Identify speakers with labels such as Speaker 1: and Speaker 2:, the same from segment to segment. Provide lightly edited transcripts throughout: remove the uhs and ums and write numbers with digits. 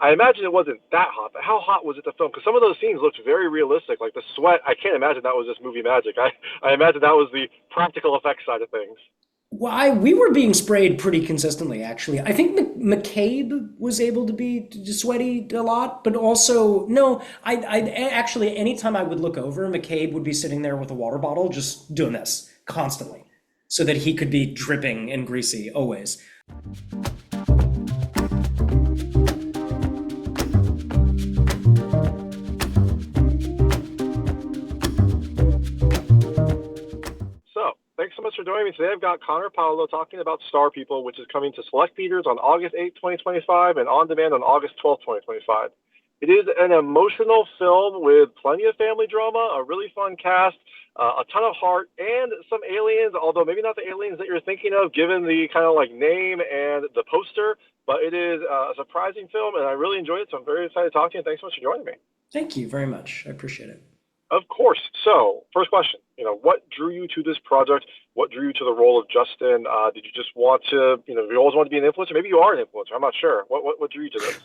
Speaker 1: I imagine it wasn't that hot, but how hot was it to film? Because some of those scenes looked very realistic. Like the sweat, I can't imagine that was just movie magic. I imagine that was the practical effects side of things.
Speaker 2: We were being sprayed pretty consistently, actually. I think McCabe was able to be sweaty a lot, but also no. I actually anytime I would look over, McCabe would be sitting there with a water bottle, just doing this constantly, so that he could be dripping and greasy always.
Speaker 1: So, thanks so much for joining me today. I've got Connor Paolo talking about Star People, which is coming to select theaters on August 8th, 2025, and on demand on August 12th, 2025. It is an emotional film with plenty of family drama, a really fun cast, a ton of heart, and some aliens, although maybe not the aliens that you're thinking of given the kind of like name and the poster, but it is a surprising film, and I really enjoyed it, so I'm very excited to talk to you, and thanks so much for joining me.
Speaker 2: Thank you very much. I appreciate it.
Speaker 1: Of course. So, first question, what drew you to this project? What drew you to the role of Justin? Did you just want to, you always want to be an influencer? Maybe you are an influencer. I'm not sure. What drew you to this?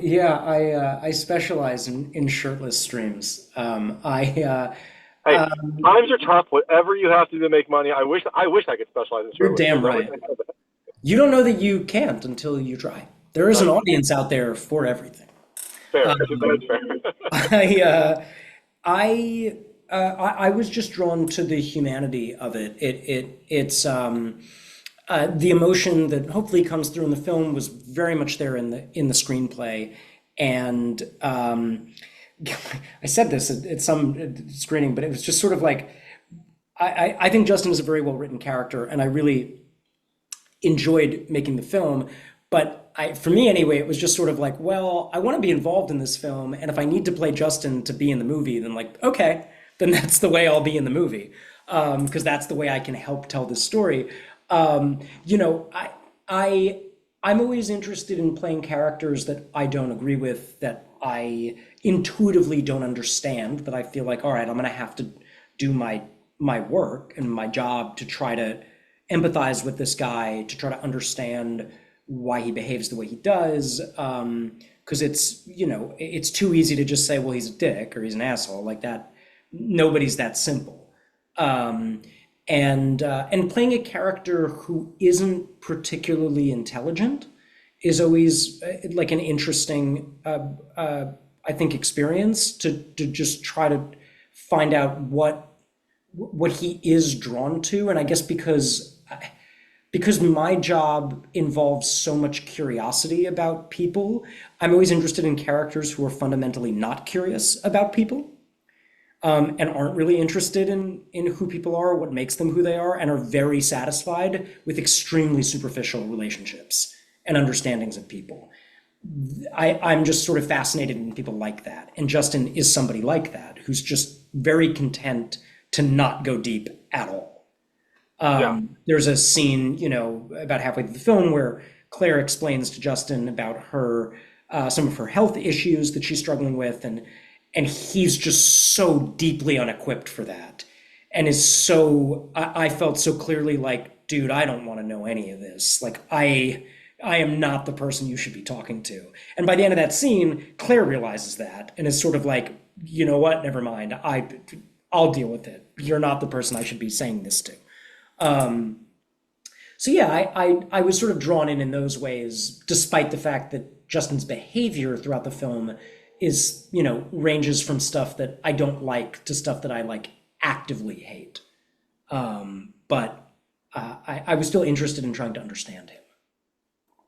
Speaker 2: Yeah, I specialize in shirtless streams.
Speaker 1: Hey, times are tough. Whatever you have to do to make money. I wish I could specialize in
Speaker 2: You're
Speaker 1: shirtless
Speaker 2: damn
Speaker 1: streams. I wish
Speaker 2: right.
Speaker 1: I could.
Speaker 2: You don't know that you can't until you try. There is an
Speaker 1: That's
Speaker 2: audience out there for everything.
Speaker 1: fair.
Speaker 2: Um,
Speaker 1: That's fair.
Speaker 2: I, uh, I was just drawn to the humanity of it. It's the emotion that hopefully comes through in the film was very much there in the screenplay, and I said this at some screening, but it was just sort of like I think Justin is a very well written character, and I really enjoyed making the film. But for me anyway, it was just sort of like, well, I want to be involved in this film, and if I need to play Justin to be in the movie, then like, okay, then that's the way I'll be in the movie, because that's the way I can help tell this story. Um, you know, I, I, I'm always interested in playing characters that I don't agree with, that I intuitively don't understand, that I feel like, all right, I'm gonna have to do my work and my job to try to empathize with this guy, to try to understand why he behaves the way he does. Because it's too easy to just say, well, he's a dick or he's an asshole like that. Nobody's that simple. Um, and playing a character who isn't particularly intelligent is always like an interesting, I think, experience to just try to find out what he is drawn to. And I guess because my job involves so much curiosity about people, I'm always interested in characters who are fundamentally not curious about people, and aren't really interested in who people are, what makes them who they are, and are very satisfied with extremely superficial relationships and understandings of people. I'm just sort of fascinated in people like that. And Justin is somebody like that, who's just very content to not go deep at all.
Speaker 1: Yeah.
Speaker 2: There's a scene, about halfway through the film where Claire explains to Justin about some of her health issues that she's struggling with, and he's just so deeply unequipped for that, and is so. I felt so clearly like, dude, I don't want to know any of this. Like, I am not the person you should be talking to. And by the end of that scene, Claire realizes that and is sort of like, you know what? Never mind. I'll deal with it. You're not the person I should be saying this to. Um, so yeah, I was sort of drawn in those ways, despite the fact that Justin's behavior throughout the film is, ranges from stuff that I don't like to stuff that I like actively hate. But I was still interested in trying to understand him.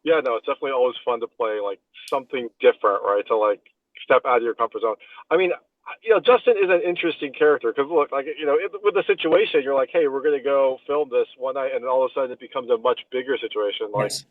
Speaker 1: Yeah, no, it's definitely always fun to play like something different, right? To like step out of your comfort zone. I mean, Justin is an interesting character because look, like with the situation, you're like, hey, we're gonna go film this one night, and then all of a sudden it becomes a much bigger situation. Like,
Speaker 2: Yes.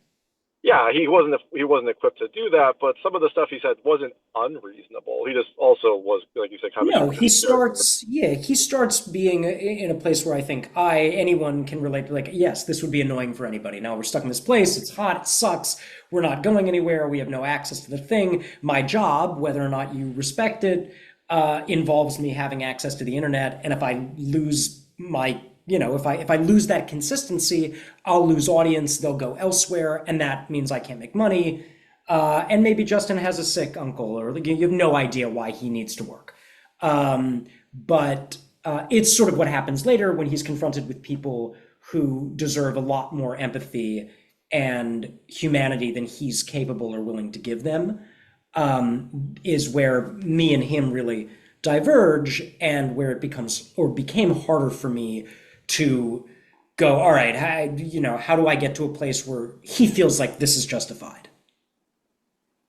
Speaker 1: yeah, he wasn't equipped to do that, but some of the stuff he said wasn't unreasonable. He just also was, like you said, kind of a
Speaker 2: No,
Speaker 1: superficial character.
Speaker 2: he starts being in a place where I think anyone can relate to, like, yes, this would be annoying for anybody. Now we're stuck in this place, it's hot, it sucks, we're not going anywhere, we have no access to the thing. My job, whether or not you respect it, involves me having access to the internet. And if I lose if I lose that consistency, I'll lose audience, they'll go elsewhere, and that means I can't make money. And maybe Justin has a sick uncle, or like, you have no idea why he needs to work. But it's sort of what happens later when he's confronted with people who deserve a lot more empathy and humanity than he's capable or willing to give them, is where me and him really diverge, and where it becomes or became harder for me to go, all right, how do I get to a place where he feels like this is justified?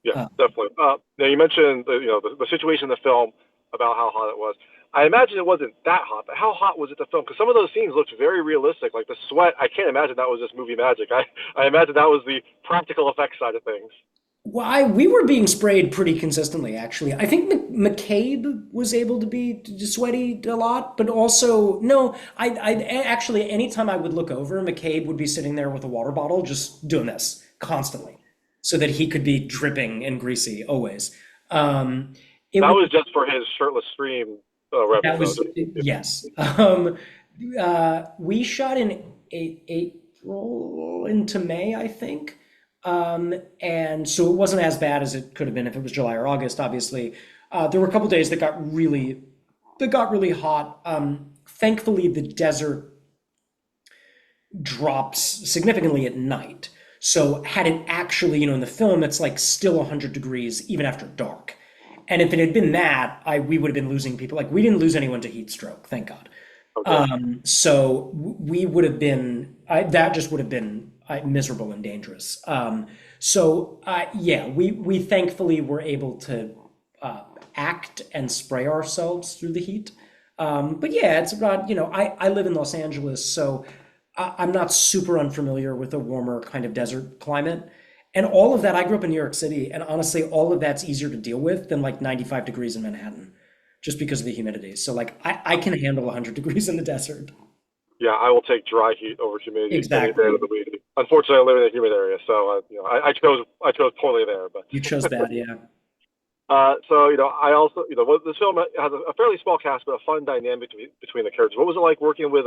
Speaker 1: Yeah,
Speaker 2: Uh,
Speaker 1: definitely. Now you mentioned the situation in the film about how hot it was. I imagine it wasn't that hot, but how hot was it to film? Because some of those scenes looked very realistic, like the sweat. I can't imagine that was just movie magic. I imagine that was the practical effects side of things.
Speaker 2: we were being sprayed pretty consistently, actually. I think McCabe was able to be sweaty a lot, but also no. I actually, anytime I would look over, McCabe would be sitting there with a water bottle, just doing this constantly, so that he could be dripping and greasy always. It
Speaker 1: That
Speaker 2: was
Speaker 1: was just for his shirtless stream
Speaker 2: that
Speaker 1: revenue, though.
Speaker 2: was yes. We shot in April into May, I think. And so it wasn't as bad as it could have been if it was July or August, obviously. There were a couple days that got really hot. Thankfully, the desert drops significantly at night. So had it actually, in the film, it's like still 100 degrees even after dark. And if it had been that, we would have been losing people. Like we didn't lose anyone to heat stroke, thank God.
Speaker 1: Okay.
Speaker 2: So we would have been, that just would have been miserable and dangerous. Yeah, we thankfully were able to act and spray ourselves through the heat. But yeah, it's about, I live in Los Angeles, so I'm not super unfamiliar with a warmer kind of desert climate. And all of that, I grew up in New York City, and honestly, all of that's easier to deal with than like 95 degrees in Manhattan, just because of the humidity. So like I can handle 100 degrees in the desert.
Speaker 1: Yeah, I will take dry heat over humidity any day of
Speaker 2: Exactly.
Speaker 1: the week. Unfortunately, I live in a humid area, so I chose poorly there. But
Speaker 2: You chose that, yeah.
Speaker 1: I also this film has a fairly small cast, but a fun dynamic between the characters. What was it like working with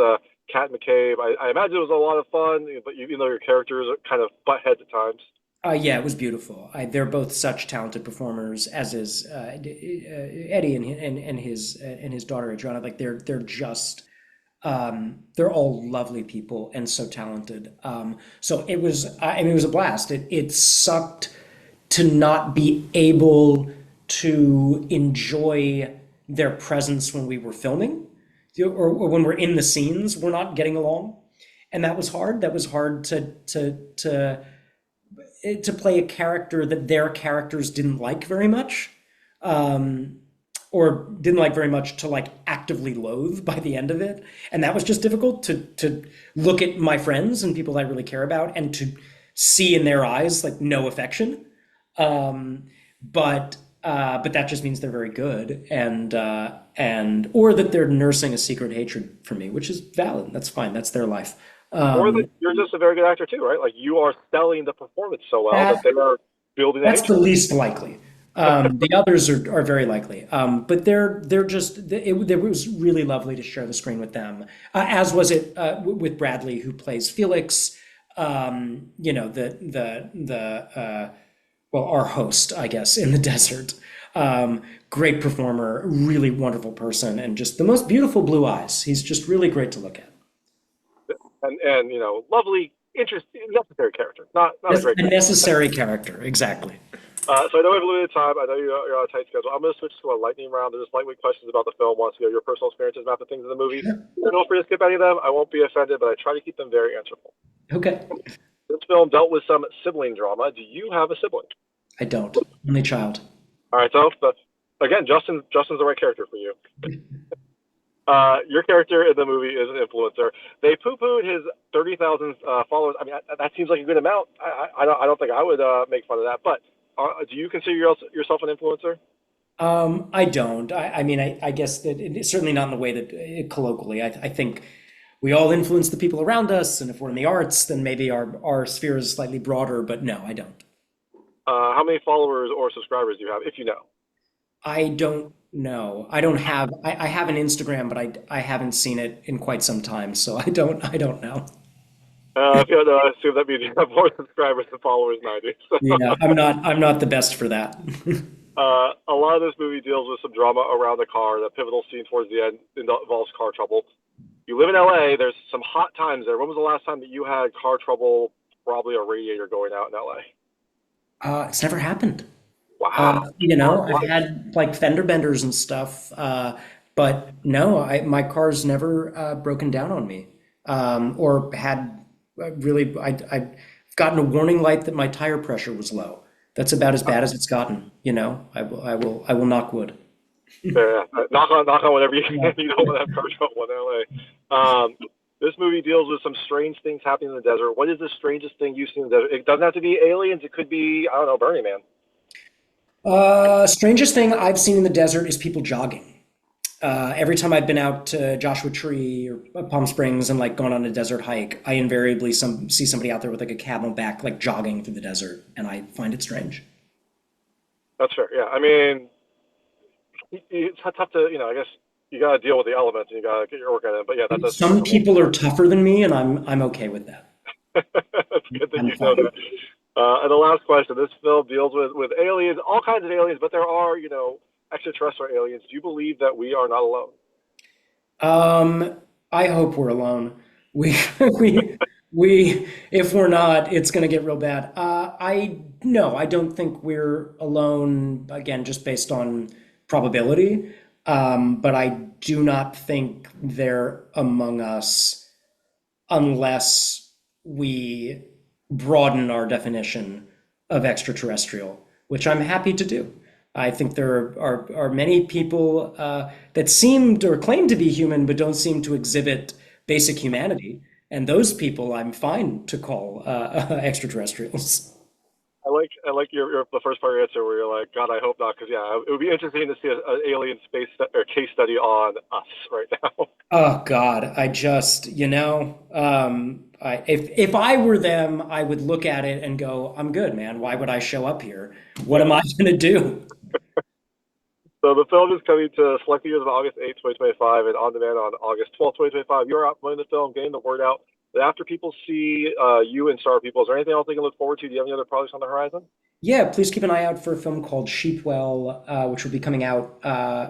Speaker 1: Kat McCabe? I imagine it was a lot of fun, but even though your characters are kind of butt heads at times.
Speaker 2: Yeah, it was beautiful. They're both such talented performers, as is Eddie and his daughter Adriana. Like they're just they're all lovely people and so talented. So it was, I mean, it was a blast. It sucked to not be able to enjoy their presence when we were filming, or when we're in the scenes. We're not getting along, and that was hard. That was hard to play a character that their characters didn't like very much, or didn't like very much, to like actively loathe by the end of it. And that was just difficult to look at my friends and people I really care about and to see in their eyes like no affection. But that just means they're very good, and or that they're nursing a secret hatred for me, which is valid. That's fine. That's their life.
Speaker 1: Or that you're just a very good actor too, right? Like you are selling the performance so well that
Speaker 2: That
Speaker 1: they are building a
Speaker 2: That's the
Speaker 1: hatred.
Speaker 2: least likely. The others are very likely, but they're just it was really lovely to share the screen with them, as was it with Bradley, who plays Felix. Well, our host, I guess, in the desert. Great performer, really wonderful person, and just the most beautiful blue eyes. He's just really great to look at.
Speaker 1: And lovely, interesting, necessary character. Not a
Speaker 2: Yes,
Speaker 1: great
Speaker 2: a
Speaker 1: character.
Speaker 2: necessary character, exactly.
Speaker 1: So I know we have limited time. I know you're on a tight schedule. I'm going to switch to a lightning round. There's just lightweight questions about the film. Want to know your personal experiences about the things in the movie. Feel free to skip any of them. I won't be offended, but I try to keep them very answerable.
Speaker 2: Okay,
Speaker 1: This film dealt with some sibling drama. Do you have a sibling?
Speaker 2: I don't. Only child.
Speaker 1: All right, so again, Justin's the right character for you. Your character in the movie is an influencer. They poo-pooed his 30,000 followers. I mean, that seems like a good amount. I don't think I would make fun of that. But do you consider yourself an influencer?
Speaker 2: I don't. I mean, I guess that it's certainly not in the way that colloquially. I think we all influence the people around us, and if we're in the arts, then maybe our sphere is slightly broader. But no, I don't.
Speaker 1: How many followers or subscribers do you have, if you know?
Speaker 2: I don't know. I don't have. I have an Instagram, but I haven't seen it in quite some time, so I don't know.
Speaker 1: If you don't know, I assume that means you have more subscribers and followers than I do. So,
Speaker 2: Yeah, I'm not the best for that.
Speaker 1: a lot of this movie deals with some drama around the car. The pivotal scene towards the end involves car trouble. You live in LA. There's some hot times there. When was the last time that you had car trouble? Probably a radiator going out in LA.
Speaker 2: It's never happened.
Speaker 1: Wow.
Speaker 2: I've had like fender benders and stuff, but no, my car's never broken down on me, or had I've gotten a warning light that my tire pressure was low. That's about as bad as it's gotten. I will knock wood.
Speaker 1: Yeah, knock on whatever you
Speaker 2: Yeah.
Speaker 1: can. You don't want to have car trouble in LA. This movie deals with some strange things happening in the desert. What is the strangest thing you've seen in the desert? It doesn't have to be aliens. It could be, I don't know, Burning Man.
Speaker 2: Strangest thing I've seen in the desert is people jogging. Every time I've been out to Joshua Tree or Palm Springs and like gone on a desert hike, I invariably see somebody out there with like a camelback, like jogging through the desert, and I find it strange.
Speaker 1: That's fair. Yeah, I mean, it's tough to, I guess you got to deal with the elements and you got to get your work at it. But yeah, that does seem like
Speaker 2: Some
Speaker 1: a little
Speaker 2: people are tougher than me, and I'm okay with that.
Speaker 1: That's good that
Speaker 2: I'm
Speaker 1: you know
Speaker 2: fine.
Speaker 1: that. And the last question: this film deals with aliens, all kinds of aliens, but there are, extraterrestrial aliens. Do you believe that we are not alone?
Speaker 2: I hope we're alone. We we if we're not, it's gonna get real bad. I No, I don't think we're alone. Again, just based on probability. But I do not think they're among us unless we broaden our definition of extraterrestrial, which I'm happy to do. I think there are many people that seem or claim to be human but don't seem to exhibit basic humanity. And those people I'm fine to call extraterrestrials.
Speaker 1: I like your the first part of your answer where you're like, God, I hope not, because yeah, it would be interesting to see an alien space or case study on us right now.
Speaker 2: Oh God, if I were them, I would look at it and go, I'm good, man. Why would I show up here? What
Speaker 1: Yeah.
Speaker 2: am I gonna do?
Speaker 1: So the film is coming to select theaters on August 8th, 2025, and on demand on August 12th, 2025. You're out promoting the film, getting the word out. But after people see you and Star People, is there anything else they can look forward to? Do you have any other projects on the horizon?
Speaker 2: Yeah, please keep an eye out for a film called Sheepwell, which will be coming out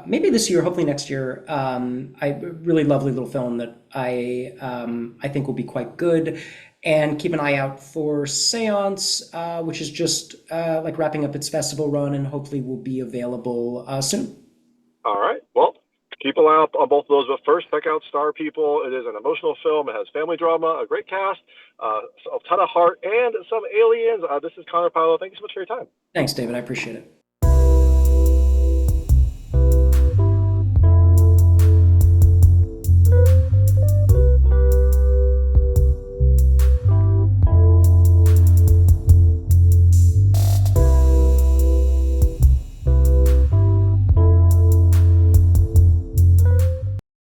Speaker 2: maybe this year, hopefully next year. Really lovely little film that I think will be quite good. And keep an eye out for Seance, which is just like wrapping up its festival run and hopefully will be available soon.
Speaker 1: All right. Well, keep an eye out on both of those. But first, check out Star People. It is an emotional film. It has family drama, a great cast, a ton of heart, and some aliens. This is Connor Paolo. Thank you so much for your time.
Speaker 2: Thanks, David. I appreciate it.